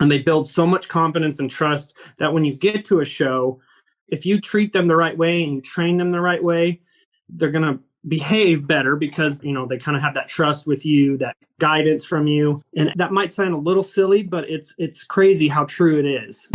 And they build so much confidence and trust that when you get to a show, if you treat them the right way and you train them the right way, they're going to behave better because, they kind of have that trust with you, that guidance from you. And that might sound a little silly, but it's crazy how true it is.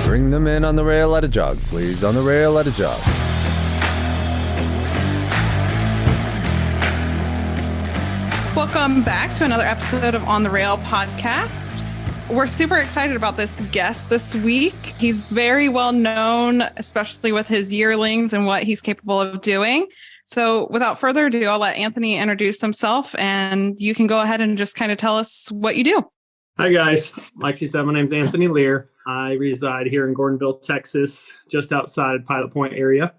Bring them in on the rail at a jog, please. On the rail at a jog. Welcome back to another episode of On the Rail podcast. We're super excited about this guest this week. He's very well known, especially with his yearlings and what he's capable of doing. So without further ado, I'll let Anthony introduce himself and you can go ahead and just kind of tell us what you do. Hi, guys. Like she said, my name's Anthony Leier. I reside here in Gordonville, Texas, just outside Pilot Point area.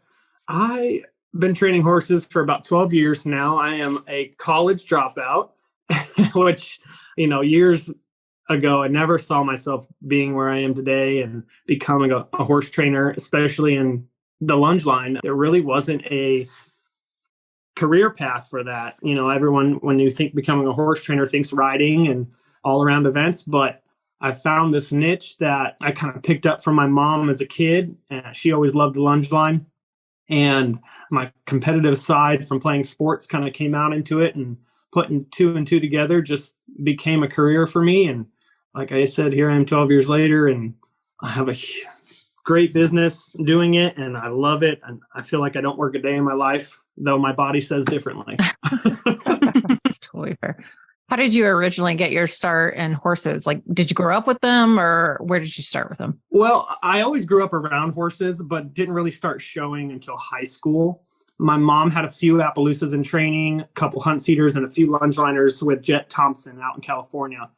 I've been training horses for about 12 years now. I am a college dropout, which, years ago, I never saw myself being where I am today and becoming a horse trainer, especially in the lunge line. There really wasn't a career path for that. Everyone, when you think becoming a horse trainer, thinks riding and all around events, but I found this niche that I kind of picked up from my mom as a kid. And she always loved the lunge line. And my competitive side from playing sports kind of came out into it, and putting two and two together just became a career for me. And like I said, here I am 12 years later, and I have a great business doing it, and I love it. And I feel like I don't work a day in my life, though my body says differently. That's totally fair. How did you originally get your start in horses? Like, did you grow up with them, or where did you start with them? Well, I always grew up around horses, but didn't really start showing until high school. My mom had a few Appaloosas in training, a couple hunt seaters, and a few lunge liners with Jet Thompson out in California.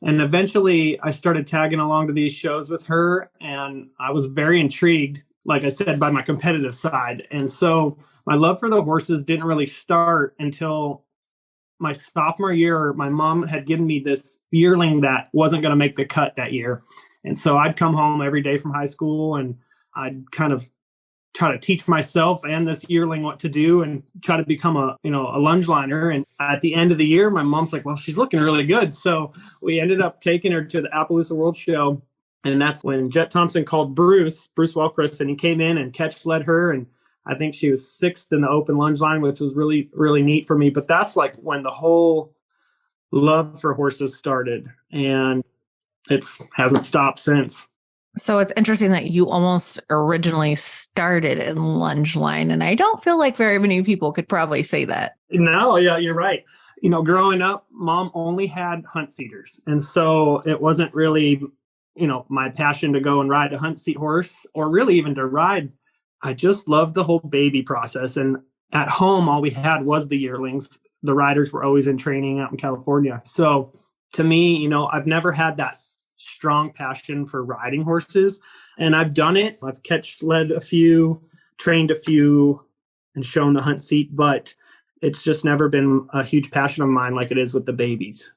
And eventually I started tagging along to these shows with her, and I was very intrigued, like I said, by my competitive side. And so my love for the horses didn't really start until my sophomore year. My mom had given me this yearling that wasn't going to make the cut that year. And so I'd come home every day from high school, and I'd kind of try to teach myself and this yearling what to do and try to become a lunge liner. And at the end of the year, my mom's like, well, she's looking really good. So we ended up taking her to the Appaloosa World Show. And that's when Jet Thompson called Bruce Wellcrest, and he came in and catch led her. And I think she was sixth in the open lunge line, which was really, really neat for me. But that's like when the whole love for horses started, and it hasn't stopped since. So it's interesting that you almost originally started in lunge line. And I don't feel like very many people could probably say that. No, yeah, you're right. Growing up, mom only had hunt seaters. And so it wasn't really, my passion to go and ride a hunt seat horse, or really even to ride. I just loved the whole baby process. And at home, all we had was the yearlings. The riders were always in training out in California. So to me, I've never had that strong passion for riding horses. And I've done it. I've led a few, trained a few, and shown the hunt seat, but it's just never been a huge passion of mine like it is with the babies.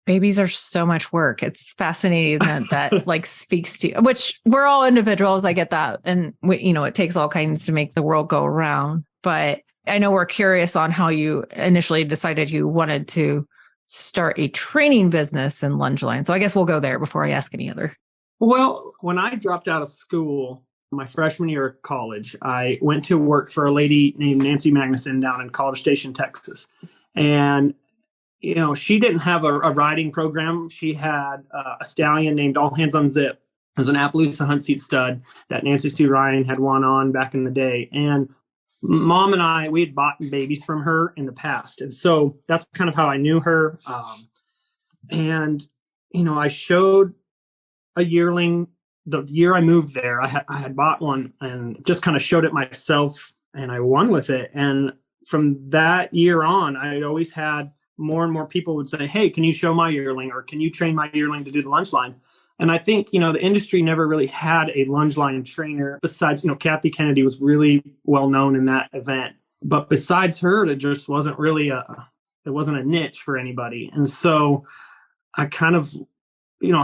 Babies are so much work. It's fascinating that like speaks to you, which we're all individuals. I get that. And it takes all kinds to make the world go around. But I know we're curious on how you initially decided you wanted to start a training business in lunge line. So I guess we'll go there before I ask any other. Well, when I dropped out of school, my freshman year of college, I went to work for a lady named Nancy Magnuson down in College Station, Texas. And she didn't have a riding program. She had a stallion named All Hands on Zip. It was an Appaloosa hunt seat stud that Nancy Sue Ryan had won on back in the day. And mom and we had bought babies from her in the past. And so that's kind of how I knew her. I showed a yearling the year I moved there. I had bought one and just kind of showed it myself, and I won with it. And from that year on, I had always had more and more people would say, hey, can you show my yearling, or can you train my yearling to do the lunge line? And I think, the industry never really had a lunge line trainer besides, Kathy Kennedy was really well known in that event. But besides her, it just wasn't really it wasn't a niche for anybody. And so I kind of,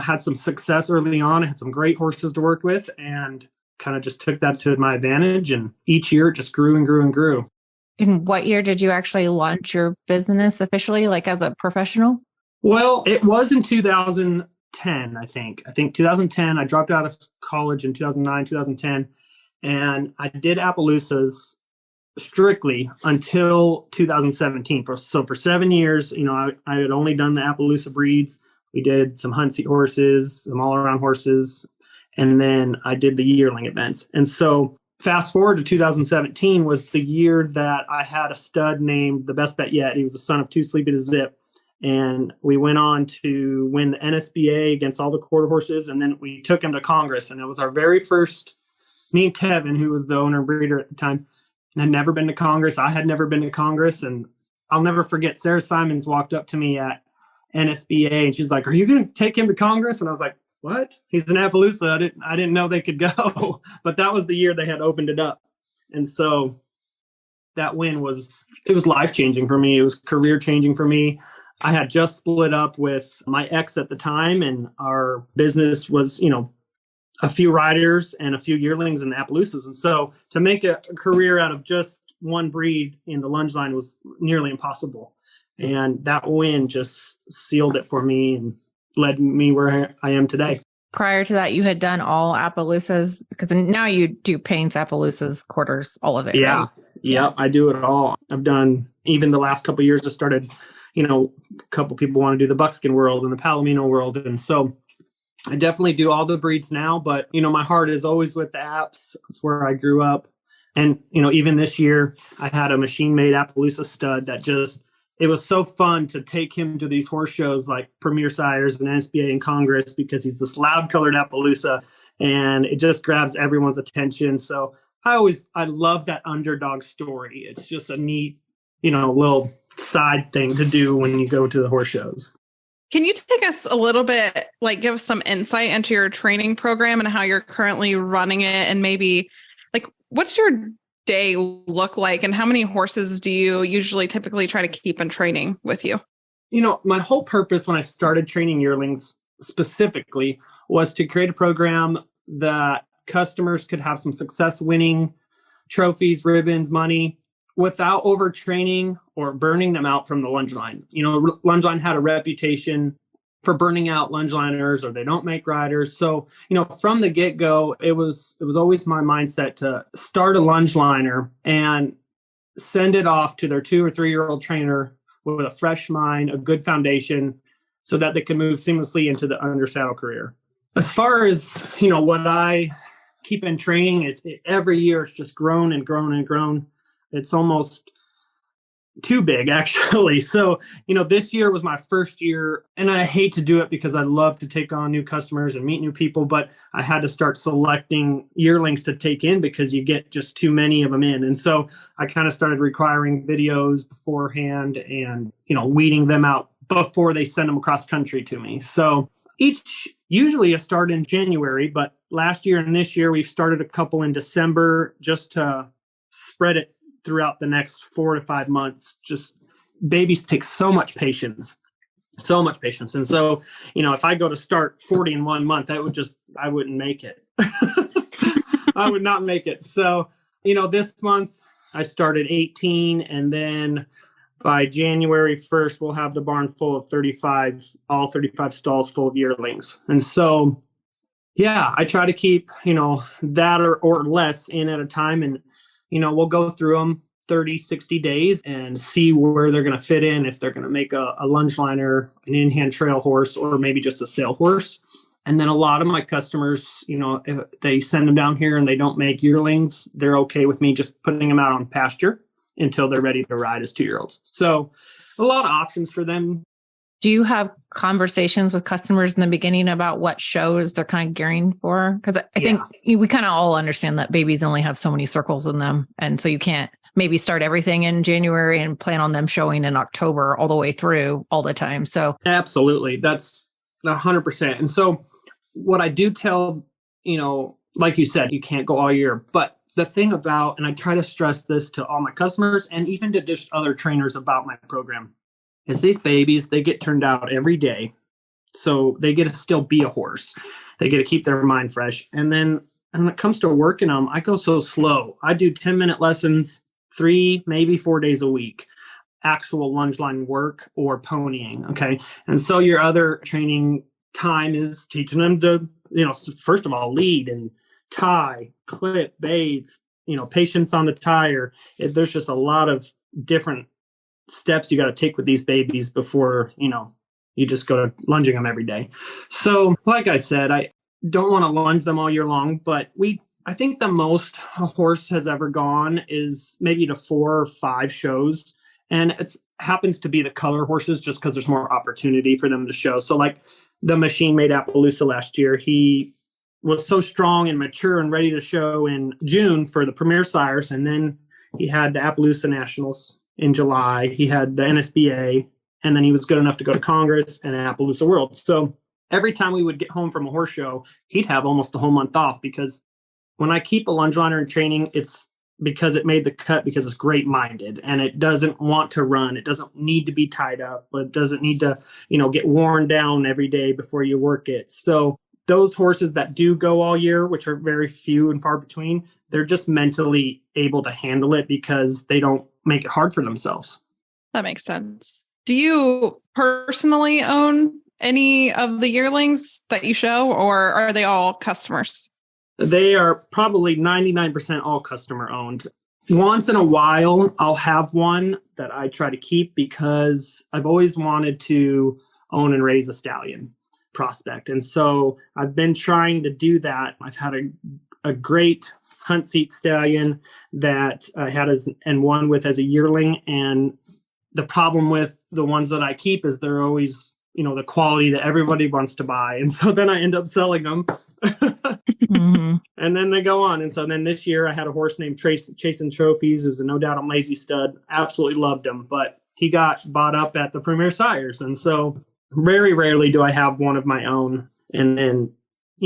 had some success early on. I had some great horses to work with and kind of just took that to my advantage. And each year it just grew and grew and grew. In what year did you actually launch your business officially, like as a professional? Well, it was in 2010, I think. 2010, I dropped out of college in 2009, 2010, and I did Appaloosas strictly until 2017. For 7 years, I had only done the Appaloosa breeds. We did some hunt seat horses, some all-around horses, and then I did the yearling events. And so fast forward to 2017 was the year that I had a stud named the Best Bet Yet. He was the son of Two Sleepy to Zip. And we went on to win the NSBA against all the quarter horses. And then we took him to Congress. And it was our very first, me and Kevin, who was the owner and breeder at the time, had never been to Congress. I had never been to Congress. And I'll never forget, Sarah Simons walked up to me at NSBA and she's like, "Are you going to take him to Congress?" And I was like, "What? He's in Appaloosa. I didn't know they could go." But that was the year they had opened it up. And so that win was life-changing for me. It was career-changing for me. I had just split up with my ex at the time, and our business was, a few riders and a few yearlings and Appaloosas. And so to make a career out of just one breed in the lunge line was nearly impossible. And that win just sealed it for me and led me where I am today. Prior to that, you had done all Appaloosas, because now you do paints, Appaloosas, quarters, all of it. Yeah. Right? Yeah, I do it all. I've done, even the last couple of years, I started, a couple people want to do the buckskin world and the palomino world. And so I definitely do all the breeds now, but, my heart is always with the apps. That's where I grew up. And, even this year, I had a machine-made Appaloosa stud that it was so fun to take him to these horse shows like Premier Sires and NSBA and Congress, because he's this loud-colored Appaloosa, and it just grabs everyone's attention. So I love that underdog story. It's just a neat, little side thing to do when you go to the horse shows. Can you take us a little bit, give us some insight into your training program and how you're currently running it, and maybe what's your day look like, and how many horses do you usually typically try to keep in training with you? My whole purpose when I started training yearlings specifically was to create a program that customers could have some success winning trophies, ribbons, money, without overtraining or burning them out from the lunge line. Lunge line had a reputation for burning out lunge liners, or they don't make riders. So, from the get-go, it was always my mindset to start a lunge liner and send it off to their 2 or 3-year-old trainer with a fresh mind, a good foundation, so that they can move seamlessly into the undersaddle career. As far as, what I keep in training, every year it's just grown and grown and grown. It's almost too big, actually. So, this year was my first year, and I hate to do it because I love to take on new customers and meet new people, but I had to start selecting yearlings to take in because you get just too many of them in. And so I kind of started requiring videos beforehand and, weeding them out before they send them across country to me. So usually I start in January, but last year and this year we've started a couple in December just to spread it throughout the next 4 to 5 months. Just babies take so much patience. And so, if I go to start 40 in 1 month, I wouldn't make it. I would not make it. So, this month I started 18, and then by January 1st, we'll have the barn full of all 35 stalls full of yearlings. And so, yeah, I try to keep, that or less in at a time. And we'll go through them 30, 60 days and see where they're going to fit in, if they're going to make a lunge liner, an in-hand trail horse, or maybe just a sale horse. And then a lot of my customers, if they send them down here and they don't make yearlings, they're okay with me just putting them out on pasture until they're ready to ride as 2-year-olds. So a lot of options for them. Do you have conversations with customers in the beginning about what shows they're kind of gearing for? Because I think we kind of all understand that babies only have so many circles in them. And so you can't maybe start everything in January and plan on them showing in October all the way through all the time. So absolutely. That's 100%. And so what I do tell, like you said, you can't go all year. But the thing about, and I try to stress this to all my customers and even to just other trainers about my program, is these babies, they get turned out every day. So they get to still be a horse. They get to keep their mind fresh. And then when it comes to working them, I go so slow. I do 10-minute lessons, 3, maybe 4 days a week, actual lunge line work or ponying. Okay. And so your other training time is teaching them to, first of all, lead and tie, clip, bathe, patience on the tire. There's just a lot of different steps you got to take with these babies before, you just go to lunging them every day. So like I said, I don't want to lunge them all year long, but I think the most a horse has ever gone is maybe to 4 or 5 shows. And it happens to be the color horses just because there's more opportunity for them to show. So like the machine made Appaloosa last year, he was so strong and mature and ready to show in June for the Premier Sires. And then he had the Appaloosa Nationals in July. He had the NSBA, and then he was good enough to go to Congress and Appaloosa World. So every time we would get home from a horse show, he'd have almost the whole month off, because when I keep a lunge liner in training, it's because it made the cut because it's great minded and it doesn't want to run. It doesn't need to be tied up, but it doesn't need to, get worn down every day before you work it. So those horses that do go all year, which are very few and far between, they're just mentally able to handle it because they don't make it hard for themselves. That makes sense. Do you personally own any of the yearlings that you show, or are they all customers? They are probably 99% all customer owned. Once in a while, I'll have one that I try to keep because I've always wanted to own and raise a stallion prospect. And so I've been trying to do that. I've had a great hunt seat stallion that I had and won with as a yearling. And the problem with the ones that I keep is they're always, the quality that everybody wants to buy. And so then I end up selling them. Mm-hmm. And then they go on. And so then this year I had a horse named Chasing Trophies. It was a no doubt lazy stud. Absolutely loved him. But he got bought up at the Premier Sires. And so very rarely do I have one of my own. And then,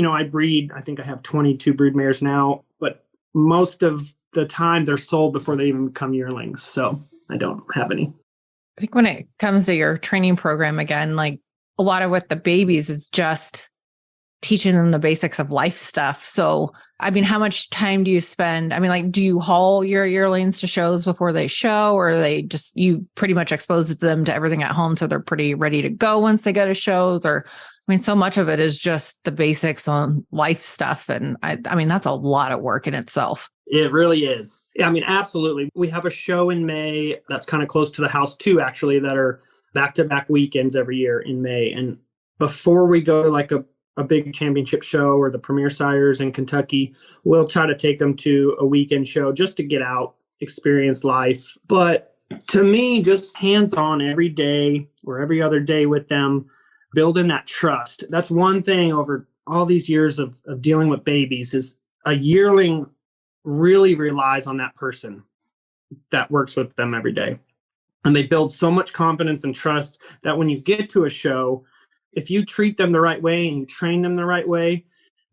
I breed. I think I have 22 brood mares now. But most of the time they're sold before they even become yearlings. So I don't have any. I think when it comes to your training program, again, like a lot of with the babies is just teaching them the basics of life stuff. So, how much time do you spend? Do you haul your yearlings to shows before they show, or are they just, you pretty much expose them to everything at home so they're pretty ready to go once they go to shows? Or, so much of it is just the basics on life stuff. And that's a lot of work in itself. It really is. Absolutely. We have a show in May that's kind of close to the house too, actually, that are back-to-back weekends every year in May. And before we go to like a big championship show or the Premier Sires in Kentucky, we'll try to take them to a weekend show just to get out, experience life. But to me, just hands-on every day or every other day with them, building that trust. That's one thing over all these years of dealing with babies is a yearling really relies on that person that works with them every day. And they build so much confidence and trust that when you get to a show, if you treat them the right way and you train them the right way,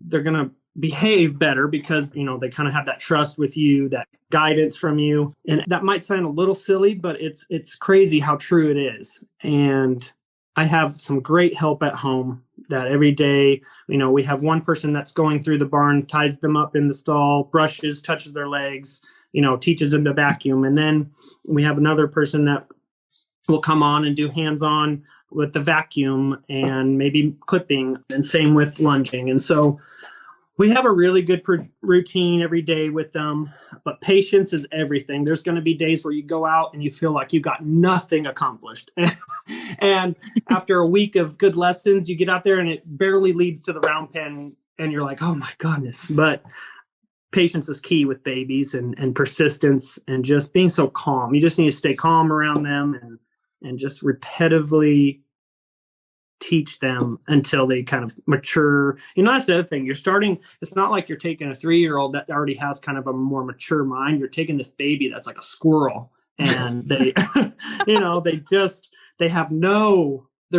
they're going to behave better because, they kind of have that trust with you, that guidance from you. And that might sound a little silly, but it's crazy how true it is. And I have some great help at home that every day, we have one person that's going through the barn, ties them up in the stall, brushes, touches their legs, teaches them to vacuum. And then we have another person that will come on and do hands-on with the vacuum and maybe clipping, and same with lunging. And so we have a really good routine every day with them, but patience is everything. There's going to be days where you go out and you feel like you got nothing accomplished. And after a week of good lessons, you get out there and it barely leads to the round pen and you're like, oh my goodness. But patience is key with babies, and persistence, and just being so calm. You just need to stay calm around them and just repetitively teach them until they kind of mature. That's the other thing. It's not like you're taking a 3-year-old that already has kind of a more mature mind. You're taking this baby that's like a squirrel, and they, they're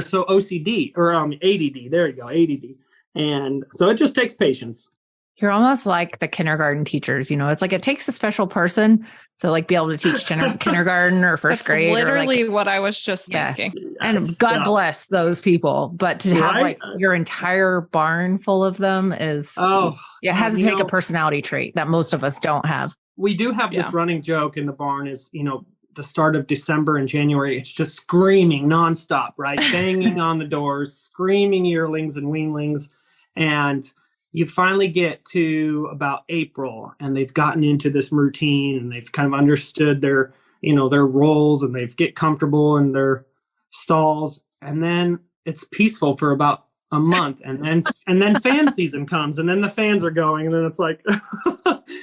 so OCD or ADD. There you go, ADD. And so it just takes patience. You're almost like the kindergarten teachers, it's like it takes a special person to like be able to teach kindergarten or first That's grade. literally what I was just thinking. Yes, and God bless those people. But to have like your entire barn full of them it has to take a personality trait that most of us don't have. We do have this running joke in the barn is, the start of December and January, it's just screaming nonstop, right? Banging on the doors, screaming yearlings and weanlings. And you finally get to about April and they've gotten into this routine and they've kind of understood their roles and they get comfortable in their stalls. And then it's peaceful for about a month. And then fan season comes and then the fans are going. And then it's like,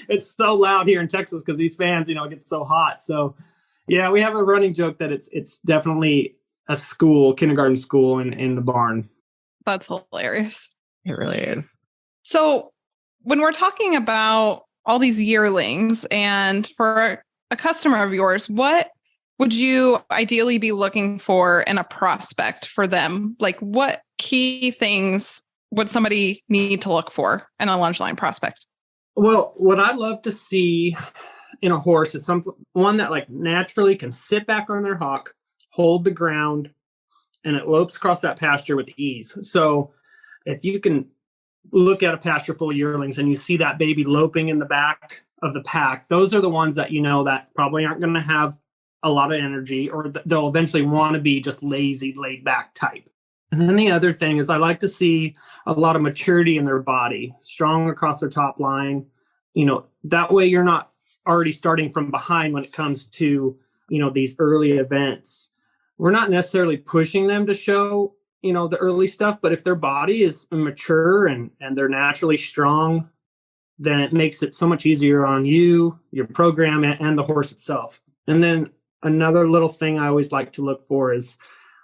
it's so loud here in Texas because these fans, it gets so hot. So yeah, we have a running joke that it's definitely a kindergarten school in the barn. That's hilarious. It really is. So when we're talking about all these yearlings and for a customer of yours, what would you ideally be looking for in a prospect for them? Like what key things would somebody need to look for in a lunge line prospect? Well, what I love to see in a horse is one that like naturally can sit back on their hock, hold the ground, and it lopes across that pasture with ease. So if you can look at a pasture full of yearlings and you see that baby loping in the back of the pack, those are the ones that that probably aren't going to have a lot of energy, or they'll eventually want to be just lazy, laid back type. And then the other thing is I like to see a lot of maturity in their body, strong across their top line. That way you're not already starting from behind when it comes to, these early events. We're not necessarily pushing them to show the early stuff, but if their body is mature and they're naturally strong, then it makes it so much easier on you, your program, and the horse itself. And then another little thing I always like to look for is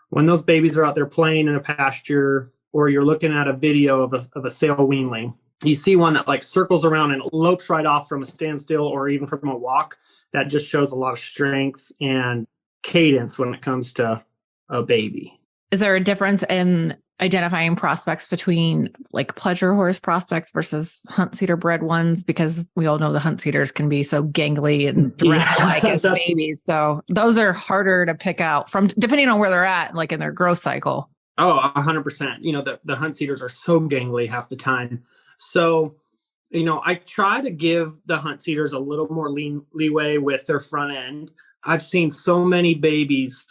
when those babies are out there playing in a pasture, or you're looking at a video of a sale weanling, you see one that like circles around and lopes right off from a standstill or even from a walk. That just shows a lot of strength and cadence when it comes to a baby. Is there a difference in identifying prospects between like pleasure horse prospects versus hunt seater bred ones? Because we all know the hunt seaters can be so gangly and giraffe-like as babies. So those are harder to pick out from depending on where they're at, like in their growth cycle. Oh, 100%. The hunt seaters are so gangly half the time. So, I try to give the hunt seaters a little more leeway with their front end. I've seen so many babies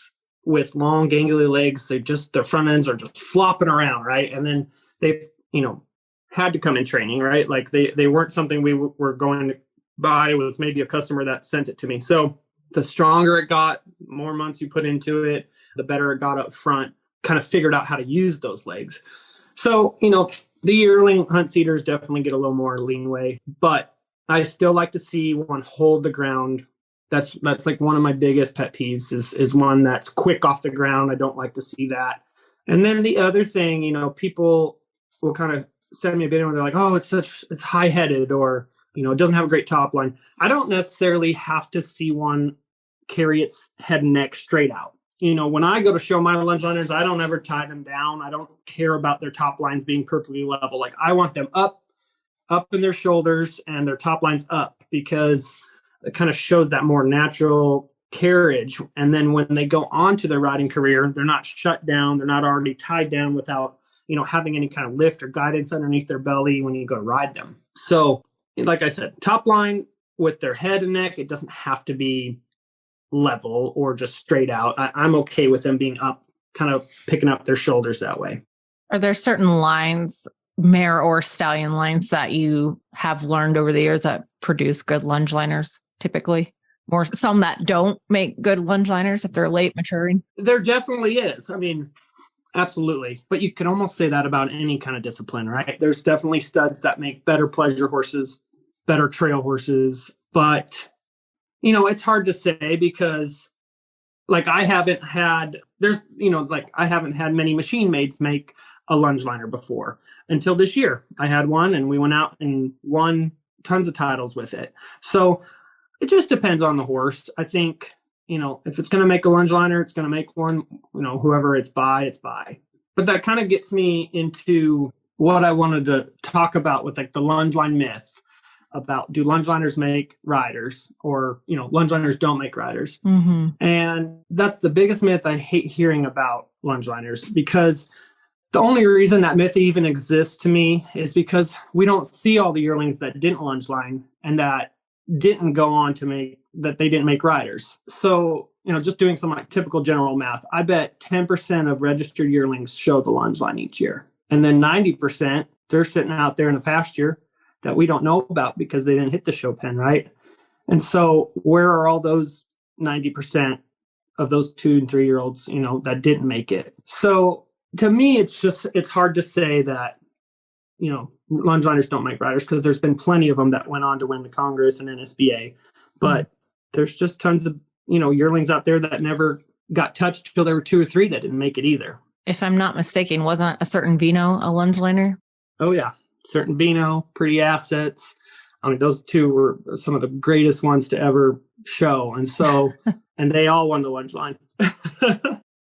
with long gangly legs. Their front ends are just flopping around, right? And then they've, had to come in training, right? Like they weren't something we were going to buy. It was maybe a customer that sent it to me. So the stronger it got, more months you put into it, the better it got up front, kind of figured out how to use those legs. So, the yearling hunt seaters definitely get a little more leeway, but I still like to see one hold the ground. That's like one of my biggest pet peeves is one that's quick off the ground. I don't like to see that. And then the other thing, people will kind of send me a video and they're like, oh, it's high headed, or, it doesn't have a great top line. I don't necessarily have to see one carry its head and neck straight out. When I go to show my lunge liners, I don't ever tie them down. I don't care about their top lines being perfectly level. Like I want them up in their shoulders and their top lines up, because it kind of shows that more natural carriage. And then when they go on to their riding career, they're not shut down. They're not already tied down without, having any kind of lift or guidance underneath their belly when you go ride them. So like I said, top line with their head and neck, it doesn't have to be level or just straight out. I'm okay with them being up, kind of picking up their shoulders that way. Are there certain lines, mare or stallion lines, that you have learned over the years that produce good lunge liners typically? Or some that don't make good lunge liners if they're late maturing? There definitely is. I mean, absolutely. But you can almost say that about any kind of discipline, right? There's definitely studs that make better pleasure horses, better trail horses. But, it's hard to say because like I haven't had many machine maids make a lunge liner before until this year. I had one and we went out and won tons of titles with it. So it just depends on the horse. I think, if it's going to make a lunge liner, it's going to make one, whoever it's by. But that kind of gets me into what I wanted to talk about with like the lunge line myth about, do lunge liners make riders, or, lunge liners don't make riders. Mm-hmm. And that's the biggest myth I hate hearing about lunge liners, because the only reason that myth even exists to me is because we don't see all the yearlings that didn't lunge line and that didn't go on to they didn't make riders. So, just doing some like typical general math, I bet 10% of registered yearlings show the lunge line each year. And then 90%, they're sitting out there in the pasture that we don't know about because they didn't hit the show pen, right? And so where are all those 90% of those 2 and 3 year olds, that didn't make it? So to me, it's hard to say that, lunge liners don't make riders, because there's been plenty of them that went on to win the Congress and NSBA. But there's just tons of, yearlings out there that never got touched till there were 2 or 3 that didn't make it either. If I'm not mistaken, wasn't a certain Vino a lunge liner? Oh, yeah. Certain Vino, Pretty Assets. I mean, those 2 were some of the greatest ones to ever show. And so, and they all won the lunge line.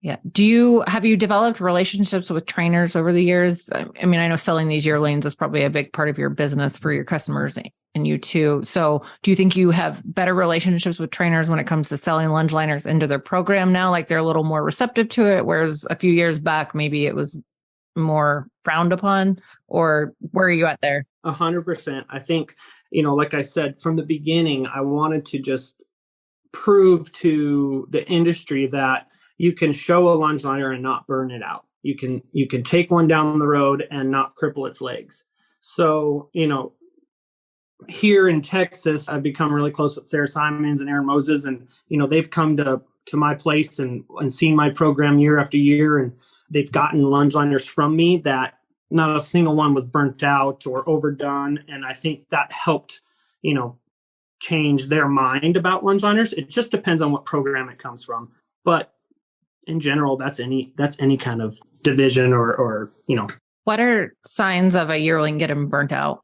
Yeah. Have you developed relationships with trainers over the years? I mean, I know selling these yearlings is probably a big part of your business for your customers and you too. So do you think you have better relationships with trainers when it comes to selling lunge liners into their program now? Like they're a little more receptive to it, whereas a few years back, maybe it was more frowned upon? Or where are you at there? 100%. I think, like I said, from the beginning, I wanted to just prove to the industry that you can show a lunge liner and not burn it out. You can take one down the road and not cripple its legs. So, here in Texas, I've become really close with Sarah Simons and Aaron Moses, and, they've come to my place and seen my program year after year, and they've gotten lunge liners from me that not a single one was burnt out or overdone. And I think that helped, change their mind about lunge liners. It just depends on what program it comes from. But in general, that's any kind of division or. What are signs of a yearling getting burnt out?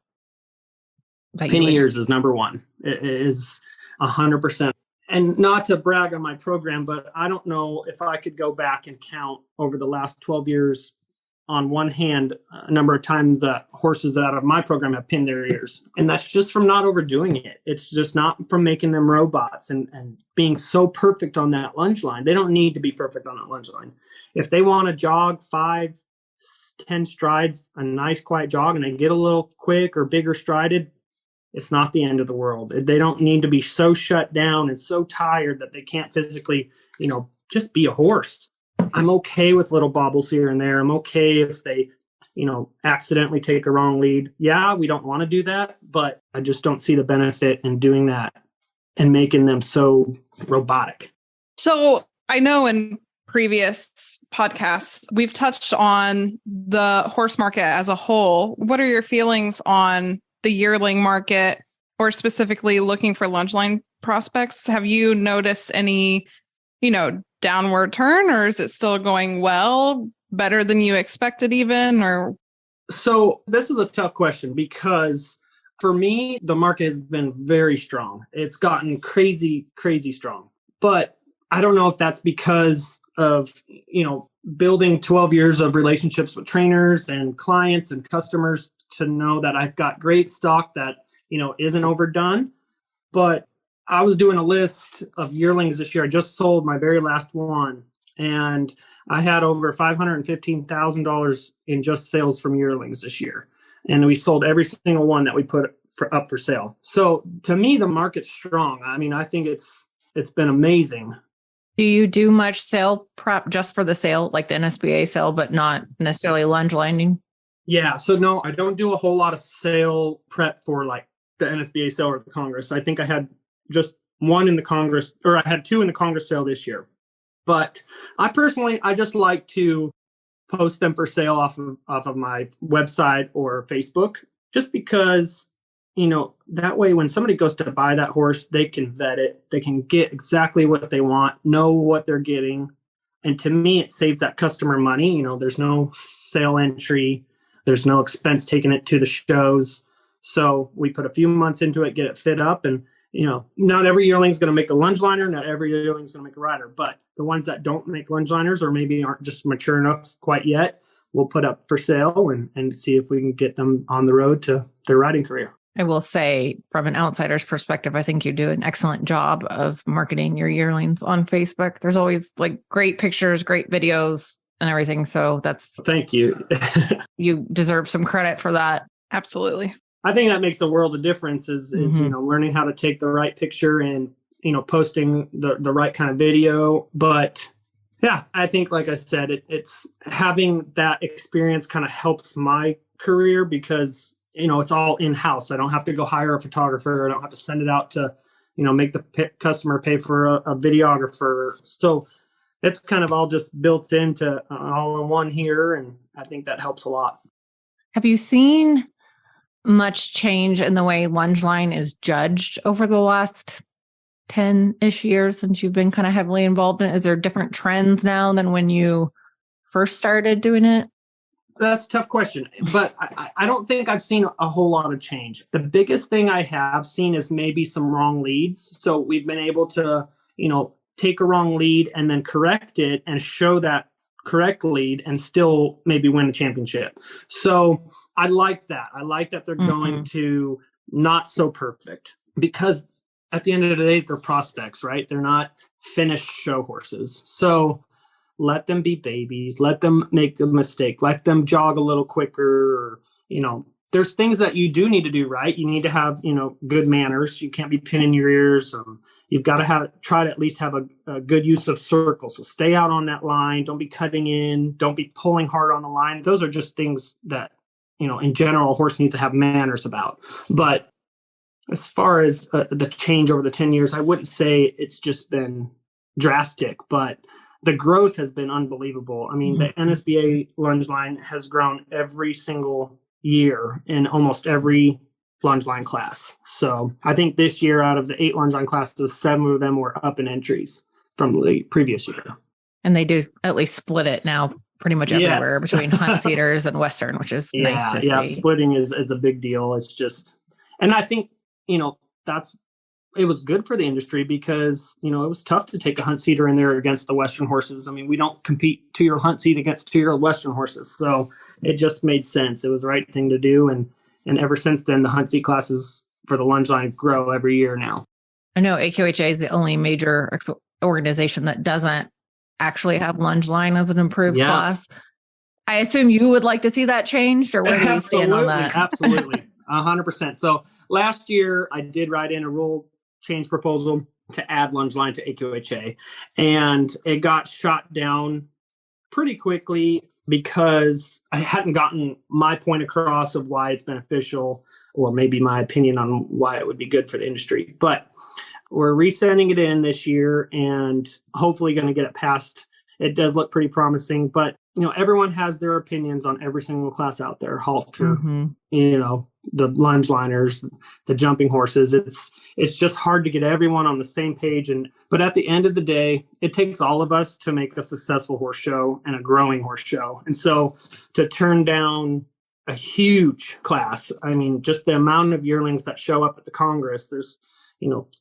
Penny ears is number one. It is 100%. And not to brag on my program, but I don't know if I could go back and count over the last 12 years on one hand a number of times that horses out of my program have pinned their ears. And that's just from not overdoing it. It's just not from making them robots and being so perfect on that lunge line. They don't need to be perfect on that lunge line. If they want to jog 5-10 strides, a nice quiet jog, and they get a little quick or bigger strided, it's not the end of the world. They don't need to be so shut down and so tired that they can't physically, just be a horse. I'm okay with little bobbles here and there. I'm okay if they, accidentally take a wrong lead. Yeah, we don't want to do that, but I just don't see the benefit in doing that and making them so robotic. So I know in previous podcasts, we've touched on the horse market as a whole. What are your feelings on the yearling market, or specifically looking for lunge line prospects? Have you noticed any, downward turn, or is it still going well, better than you expected even? Or so this is a tough question, because for me, the market has been very strong. It's gotten crazy, crazy strong. But I don't know if that's because of, building 12 years of relationships with trainers and clients and customers to know that I've got great stock that, isn't overdone. But I was doing a list of yearlings this year. I just sold my very last one, and I had over $515,000 in just sales from yearlings this year. And we sold every single one that we put up for sale. So to me, the market's strong. I mean, I think it's been amazing. Do you do much sale prep just for the sale, like the NSBA sale, but not necessarily lunge lining? Yeah. So no, I don't do a whole lot of sale prep for like the NSBA sale or the Congress. I think I had just one in the Congress, or I had 2 in the Congress sale this year. But I just like to post them for sale off of my website or Facebook, just because, that way when somebody goes to buy that horse, they can vet it. They can get exactly what they want, know what they're getting. And to me, it saves that customer money. There's no sale entry. There's no expense taking it to the shows. So we put a few months into it, get it fit up. And, not every yearling is going to make a lunge liner. Not every yearling is going to make a rider. But the ones that don't make lunge liners, or maybe aren't just mature enough quite yet, we'll put up for sale and see if we can get them on the road to their riding career. I will say, from an outsider's perspective, I think you do an excellent job of marketing your yearlings on Facebook. There's always like great pictures, great videos and everything. So Thank you. You deserve some credit for that. Absolutely. I think that makes a world of difference is learning how to take the right picture and, posting the right kind of video. But yeah, I think, like I said, it's having that experience kind of helps my career because, it's all in-house. I don't have to go hire a photographer. I don't have to send it out to, make the customer pay for a videographer. So it's kind of all just built into all in one here. And I think that helps a lot. Have you seen much change in the way Lungeline is judged over the last 10-ish years since you've been kind of heavily involved in it? Is there different trends now than when you first started doing it? That's a tough question, but I don't think I've seen a whole lot of change. The biggest thing I have seen is maybe some wrong leads. So we've been able to, take a wrong lead and then correct it and show that correct lead and still maybe win a championship. So I like that. I like that they're going to not so perfect because at the end of the day, they're prospects, right? They're not finished show horses. So let them be babies, let them make a mistake, let them jog a little quicker. Or, there's things that you do need to do, right? You need to have, good manners. You can't be pinning your ears. You've got to try to at least have a good use of circles. So stay out on that line. Don't be cutting in. Don't be pulling hard on the line. Those are just things that, in general, a horse needs to have manners about. But as far as the change over the 10 years, I wouldn't say it's just been drastic, but the growth has been unbelievable. I mean, the NSBA lunge line has grown every single year in almost every lunge line class. So I think this year, out of the 8 lunge line classes, 7 of them were up in entries from the previous year. And they do at least split it now pretty much everywhere between hunt seaters and Western, which is nice to see. Yeah, splitting is a big deal. It's just, and I think, it was good for the industry because, it was tough to take a hunt seater in there against the Western horses. I mean, we don't compete 2-year-old hunt seat against 2-year-old Western horses. So it just made sense. It was the right thing to do. And ever since then, the hunt seat classes for the lunge line grow every year now. I know AQHA is the only major organization that doesn't actually have lunge line as an improved class. I assume you would like to see that changed, or where do you stand on that? Absolutely. 100%. So last year I did write in a rule change proposal to add lunge line to AQHA, and it got shot down pretty quickly because I hadn't gotten my point across of why it's beneficial, or maybe my opinion on why it would be good for the industry. But we're resending it in this year and hopefully going to get it passed. It does look pretty promising, but everyone has their opinions on every single class out there. Halter, the lunge liners, the jumping horses. It's just hard to get everyone on the same page. But at the end of the day, it takes all of us to make a successful horse show and a growing horse show. And so to turn down a huge class, I mean, just the amount of yearlings that show up at the Congress, there's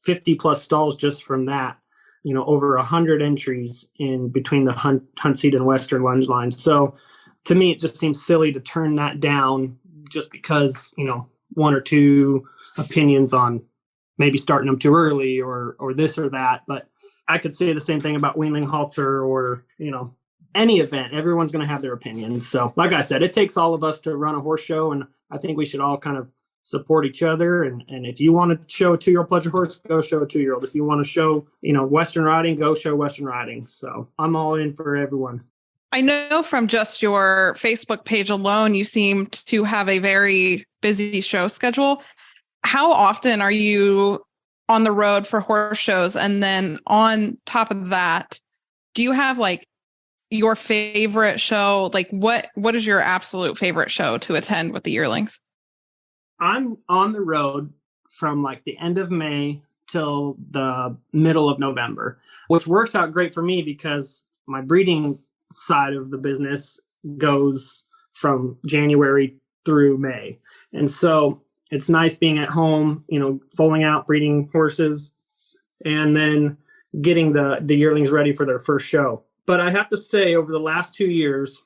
50 plus stalls just from that. Over 100 entries in between the hunt seat and Western lunge lines. So to me, it just seems silly to turn that down just because, 1 or 2 opinions on maybe starting them too early or this or that. But I could say the same thing about weanling halter or, any event. Everyone's going to have their opinions. So like I said, it takes all of us to run a horse show. And I think we should all kind of support each other. And if you want to show a 2-year-old pleasure horse, go show a 2-year-old. If you want to show, Western riding, go show Western riding. So I'm all in for everyone. I know from just your Facebook page alone, you seem to have a very busy show schedule. How often are you on the road for horse shows? And then on top of that, do you have like your favorite show? Like what is your absolute favorite show to attend with the yearlings? I'm on the road from like the end of May till the middle of November, which works out great for me because my breeding side of the business goes from January through May. And so it's nice being at home, foaling out, breeding horses, and then getting the yearlings ready for their first show. But I have to say, over the last 2 years,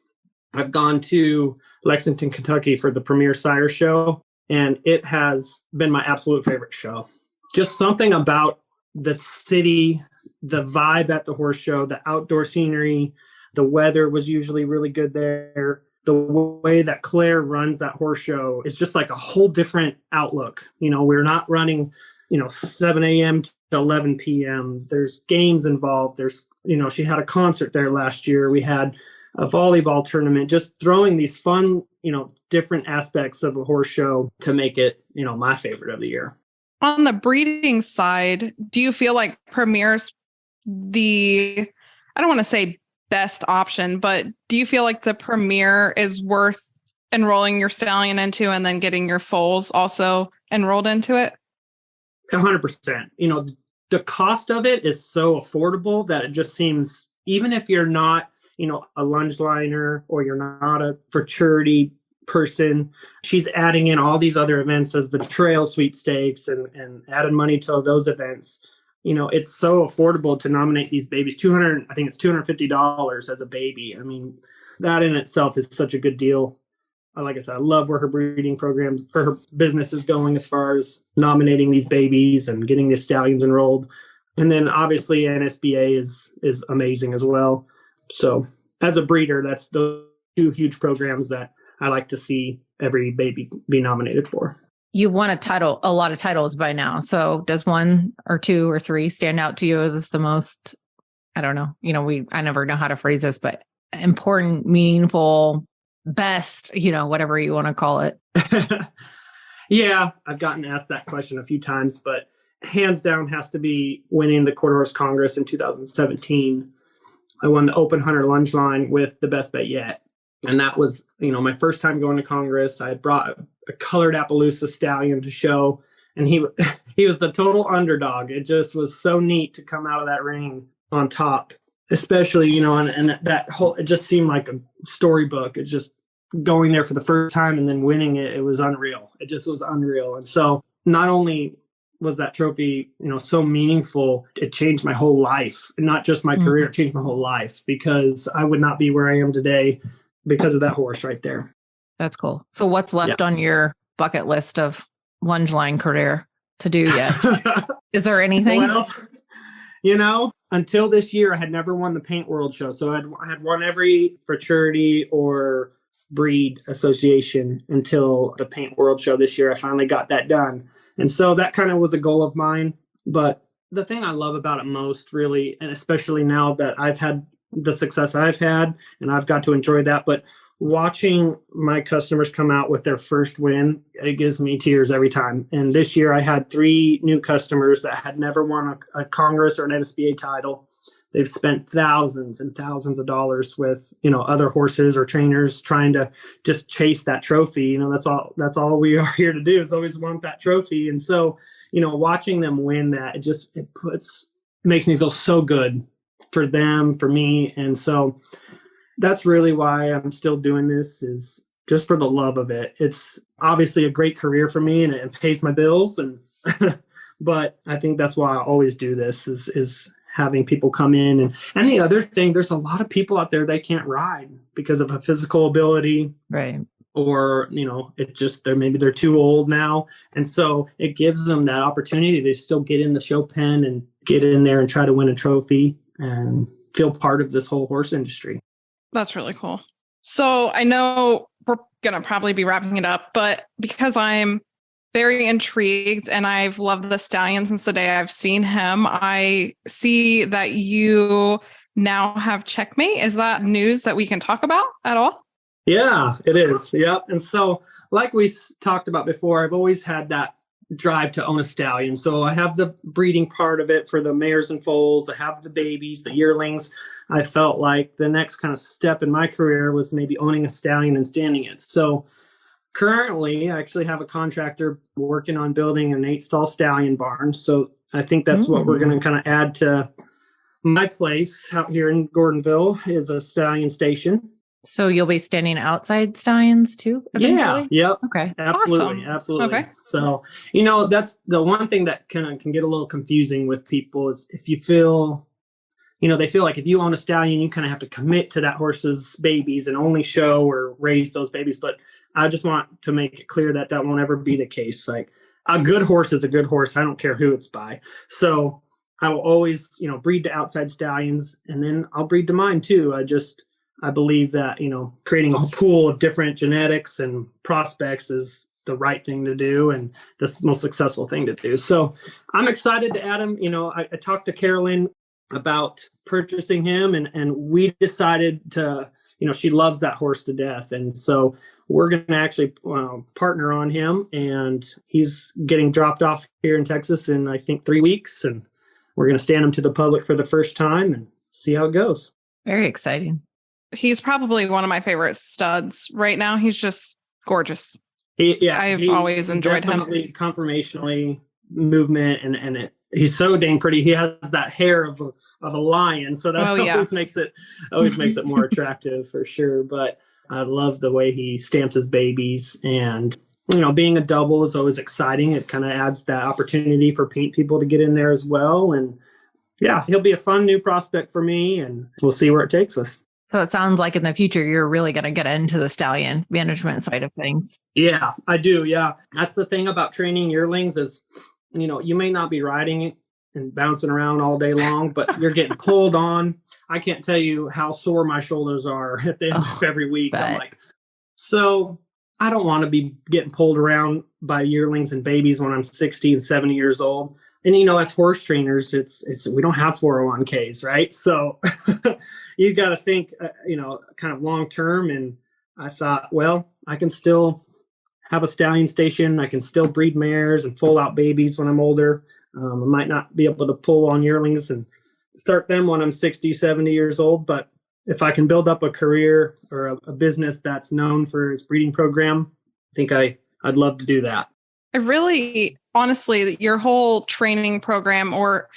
I've gone to Lexington, Kentucky for the Premier Sire Show, and it has been my absolute favorite show. Just something about the city, the vibe at the horse show, the outdoor scenery, the weather was usually really good there. The way that Claire runs that horse show is just like a whole different outlook. We're not running, 7 a.m. to 11 p.m. There's games involved. There's, she had a concert there last year. We had a volleyball tournament, just throwing these fun, different aspects of a horse show to make it, my favorite of the year. On the breeding side, do you feel like Premier's I don't want to say best option, but do you feel like the Premier is worth enrolling your stallion into and then getting your foals also enrolled into it? 100%. The cost of it is so affordable that it just seems, even if you're not, a lunge liner or you're not a futurity person, she's adding in all these other events as the trail sweepstakes and added money to those events. It's so affordable to nominate these babies. I think it's $250 as a baby. I mean, that in itself is such a good deal. Like I said, I love where her breeding programs or her business is going as far as nominating these babies and getting the stallions enrolled. And then obviously NSBA is amazing as well. So as a breeder, that's those two huge programs that I like to see every baby be nominated for. You've won a lot of titles by now. So does one or two or three stand out to you as the most, I don't know, I never know how to phrase this, but important, meaningful, best, whatever you want to call it? Yeah, I've gotten asked that question a few times, but hands down has to be winning the Quarter Horse Congress in 2017. I won the Open Hunter Lunge Line with the Best Bet Yet. And that was, my first time going to Congress. I had brought a colored Appaloosa stallion to show, and he was the total underdog. It just was so neat to come out of that ring on top, especially, and that whole, it just seemed like a storybook. It's just going there for the first time and then winning it. It was unreal. It just was unreal. And so not only was that trophy, so meaningful, it changed my whole life, not just my career, it changed my whole life, because I would not be where I am today because of that horse right there. That's cool. So what's left on your bucket list of lunge line career to do yet? Is there anything? Well, until this year, I had never won the Paint World Show. So I had won every fraternity or breed association until the Paint World Show this year. I finally got that done. And so that kind of was a goal of mine. But the thing I love about it most, really, and especially now that I've had the success I've had and I've got to enjoy that, but watching my customers come out with their first win, it gives me tears every time. And this year I had 3 new customers that had never won a Congress or an NSBA title. They've spent thousands and thousands of dollars with, other horses or trainers trying to just chase that trophy. That's all we are here to do, is always want that trophy. And so, watching them win that, it makes me feel so good for them, for me. And so that's really why I'm still doing this, is just for the love of it. It's obviously a great career for me and it pays my bills. And, but I think that's why I always do this, is having people come in. And the other thing, there's a lot of people out there that can't ride because of a physical ability. Right. Or, maybe they're too old now. And so it gives them that opportunity to still get in the show pen and get in there and try to win a trophy and feel part of this whole horse industry. That's really cool. So I know we're going to probably be wrapping it up, but because I'm very intrigued and I've loved the stallion since the day I've seen him, I see that you now have Checkmate. Is that news that we can talk about at all? Yeah, it is. Yep. And so like we talked about before, I've always had that drive to own a stallion. So I have the breeding part of it for the mares and foals. I have the babies, the yearlings. I felt like the next kind of step in my career was maybe owning a stallion and standing it. So currently, I actually have a contractor working on building an 8-stall stallion barn. So I think that's what we're going to kind of add to my place out here in Gordonville, is a stallion station. So you'll be standing outside stallions too, eventually? Yeah. Yep. Okay. Absolutely. Awesome. Absolutely. Okay. So, that's the one thing that can get a little confusing with people, is if you feel they feel like if you own a stallion, you kind of have to commit to that horse's babies and only show or raise those babies. But I just want to make it clear that won't ever be the case. Like, a good horse is a good horse. I don't care who it's by. So I will always, breed to outside stallions, and then I'll breed to mine too. I believe that, creating a pool of different genetics and prospects is the right thing to do and the most successful thing to do. So I'm excited to add him. I talked to Carolyn about purchasing him, and we decided to, she loves that horse to death. And so we're going to actually partner on him, and he's getting dropped off here in Texas in, I think, 3 weeks. And we're going to stand him to the public for the first time and see how it goes. Very exciting. He's probably one of my favorite studs right now. He's just gorgeous. I've always enjoyed him. Definitely conformationally movement, and he's so dang pretty. He has that hair of a lion, so that always makes it more attractive for sure. But I love the way he stamps his babies, and being a double is always exciting. It kind of adds that opportunity for paint people to get in there as well. And yeah, he'll be a fun new prospect for me, and we'll see where it takes us. So it sounds like in the future, you're really going to get into the stallion management side of things. Yeah, I do. Yeah. That's the thing about training yearlings is, you may not be riding and bouncing around all day long, but you're getting pulled on. I can't tell you how sore my shoulders are at the end of every week. I'm like, so I don't want to be getting pulled around by yearlings and babies when I'm 60 and 70 years old. And, as horse trainers, we don't have 401ks, right? So you got to think, kind of long term. And I thought, well, I can still have a stallion station. I can still breed mares and full out babies when I'm older. I might not be able to pull on yearlings and start them when I'm 60, 70 years old. But if I can build up a career or a business that's known for its breeding program, I think I'd love to do that. I really, honestly, your whole training program, or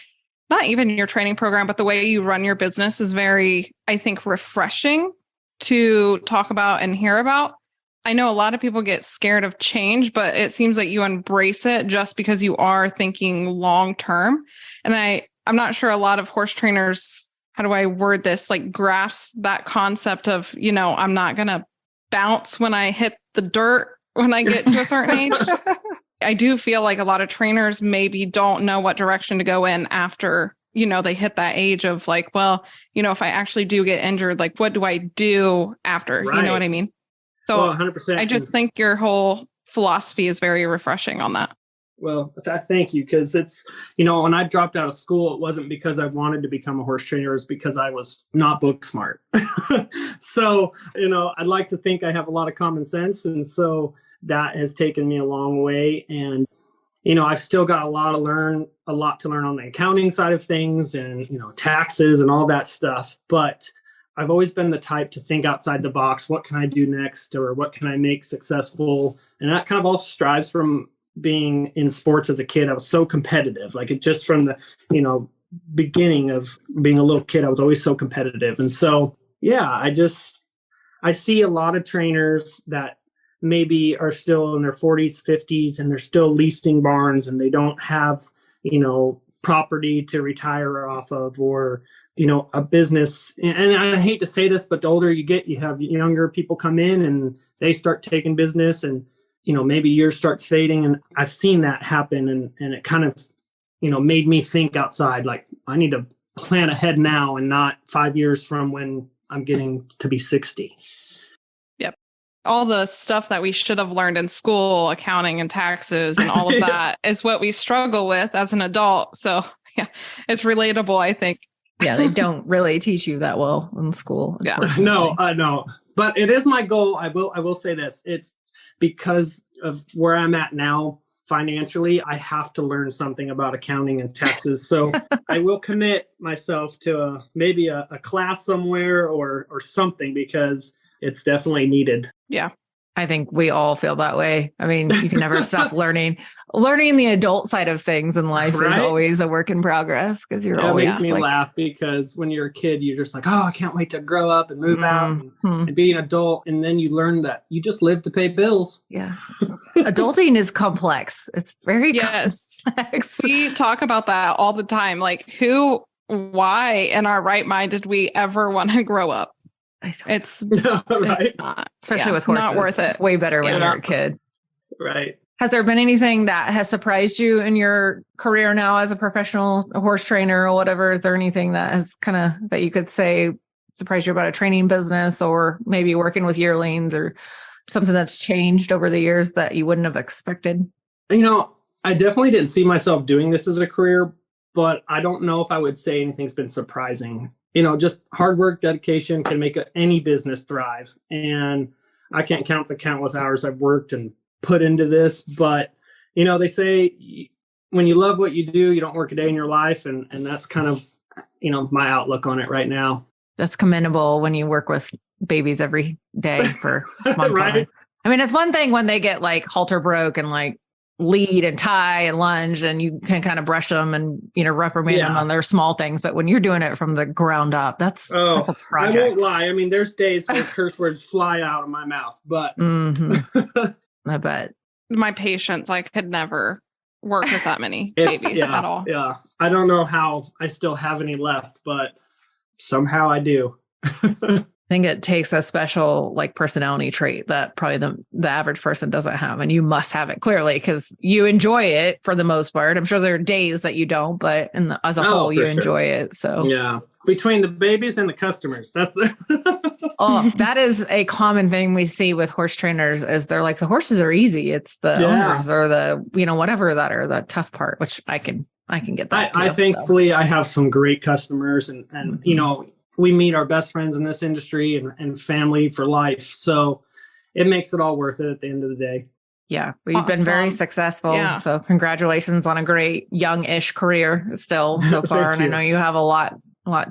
not even your training program, but the way you run your business is very, I think, refreshing to talk about and hear about. I know a lot of people get scared of change, but it seems like you embrace it just because you are thinking long term. And I'm not sure a lot of horse trainers, how do I word this, like grasp that concept of, I'm not going to bounce when I hit the dirt when I get to a certain age. I do feel like a lot of trainers maybe don't know what direction to go in after, they hit that age of like, well, if I actually do get injured, like, what do I do after? Right. You know what I mean? So 100%. I just think your whole philosophy is very refreshing on that. Well, I thank you, because it's, when I dropped out of school, it wasn't because I wanted to become a horse trainer. It was because I was not book smart. So, I'd like to think I have a lot of common sense. And so that has taken me a long way. And, I've still got a lot to learn on the accounting side of things and, taxes and all that stuff. But I've always been the type to think outside the box. What can I do next? Or what can I make successful? And that kind of all strives from being in sports as a kid. I was so competitive, like it just from the, beginning of being a little kid, I was always so competitive. And so, yeah, I see a lot of trainers that maybe are still in their 40s, 50s, and they're still leasing barns and they don't have, property to retire off of, or, a business. And I hate to say this, but the older you get, you have younger people come in and they start taking business, and, maybe yours starts fading. And I've seen that happen. And it kind of, made me think outside, like I need to plan ahead now and not 5 years from when I'm getting to be 60. Yep. All the stuff that we should have learned in school, accounting and taxes and all of that is what we struggle with as an adult. So yeah, it's relatable, I think. Yeah, they don't really teach you that well in school. Yeah. No, but it is my goal. I will say this. It's because of where I'm at now financially, I have to learn something about accounting and taxes. So I will commit myself to maybe a class somewhere or something, because it's definitely needed. Yeah. I think we all feel that way. I mean, you can never stop learning. Learning the adult side of things in life is always a work in progress, because you're always. It makes me laugh, because when you're a kid, you're just like, oh, I can't wait to grow up and move out and be an adult. And then you learn that you just live to pay bills. Yeah. Adulting is complex. It's very complex. Complex. We talk about that all the time. Like, who why in our right mind did we ever want to grow up? It's, right? it's not, Especially with horses. not worth it. It's way better when Yeah. you're a kid. Right. Has there been anything that has surprised you in your career now as a professional horse trainer or whatever? Is there anything that has that you could say surprised you about a training business, or maybe working with yearlings, or something that's changed over the years that you wouldn't have expected? I definitely didn't see myself doing this as a career, but I don't know if I would say anything's been surprising. Just hard work, dedication can make any business thrive. And I can't count the countless hours I've worked and put into this, but they say when you love what you do, you don't work a day in your life. And that's kind of, my outlook on it right now. That's commendable when you work with babies every day for months. Right? I mean, it's one thing when they get like halter broke and like lead and tie and lunge, and you can kind of brush them and, reprimand them on their small things. But when you're doing it from the ground up, that's a project. I won't lie. I mean, there's days where curse words fly out of my mouth, but I bet. My patience, I could never work with that many babies at all. Yeah. I don't know how I still have any left, but somehow I do. I think it takes a special personality trait that probably the average person doesn't have. And you must have it clearly because you enjoy it for the most part. I'm sure there are days that you don't, but as a whole, you enjoy it. So yeah, between the babies and the customers, that's that is a common thing we see with horse trainers is they're like, the horses are easy. It's the owners or the, whatever that are the tough part, which I can get that. I thankfully I have some great customers and we meet our best friends in this industry and family for life. So it makes it all worth it at the end of the day. Yeah. We've been very successful. Yeah. So congratulations on a great young-ish career still so far. And I know you have a lot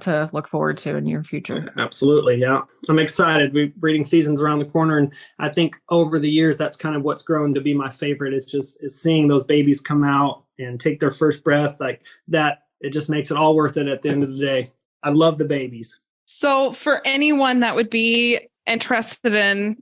to look forward to in your future. Absolutely. Yeah. I'm excited. Breeding season's around the corner. And I think over the years, that's kind of what's grown to be my favorite. It's seeing those babies come out and take their first breath like that. It just makes it all worth it at the end of the day. I love the babies. So for anyone that would be interested in,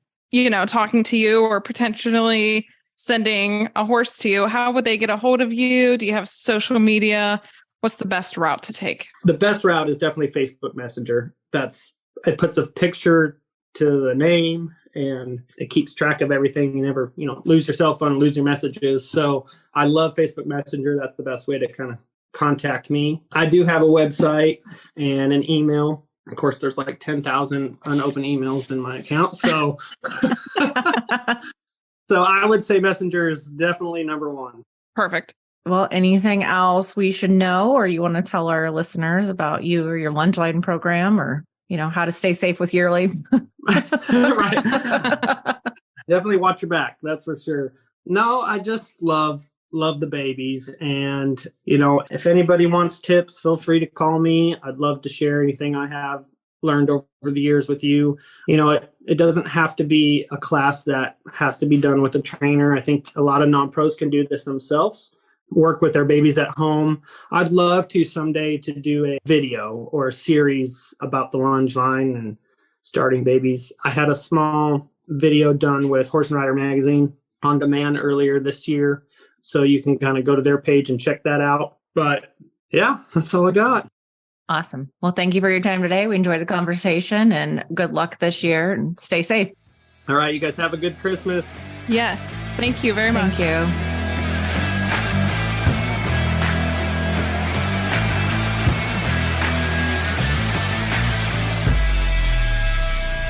talking to you or potentially sending a horse to you, how would they get a hold of you? Do you have social media? What's the best route to take? The best route is definitely Facebook Messenger. It puts a picture to the name and it keeps track of everything. You never, lose your cell phone, lose your messages. So I love Facebook Messenger. That's the best way to kind of contact me. I do have a website and an email. Of course, there's like 10,000 unopened emails in my account. So, so I would say Messenger is definitely number one. Perfect. Well, anything else we should know, or you want to tell our listeners about you or your lunge line program, or, how to stay safe with yearlings? Right. Definitely watch your back. That's for sure. No, I just love the babies. And, if anybody wants tips, feel free to call me. I'd love to share anything I have learned over the years with you. It doesn't have to be a class that has to be done with a trainer. I think a lot of non-pros can do this themselves, work with their babies at home. I'd love to someday to do a video or a series about the lunge line and starting babies. I had a small video done with Horse and Rider magazine on demand earlier this year. So you can kind of go to their page and check that out. But yeah, that's all I got. Awesome. Well, thank you for your time today. We enjoyed the conversation and good luck this year and stay safe. All right. You guys have a good Christmas. Yes. Thank you very much. Thank you.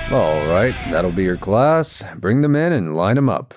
All right, that'll be your class. Bring them in and line them up.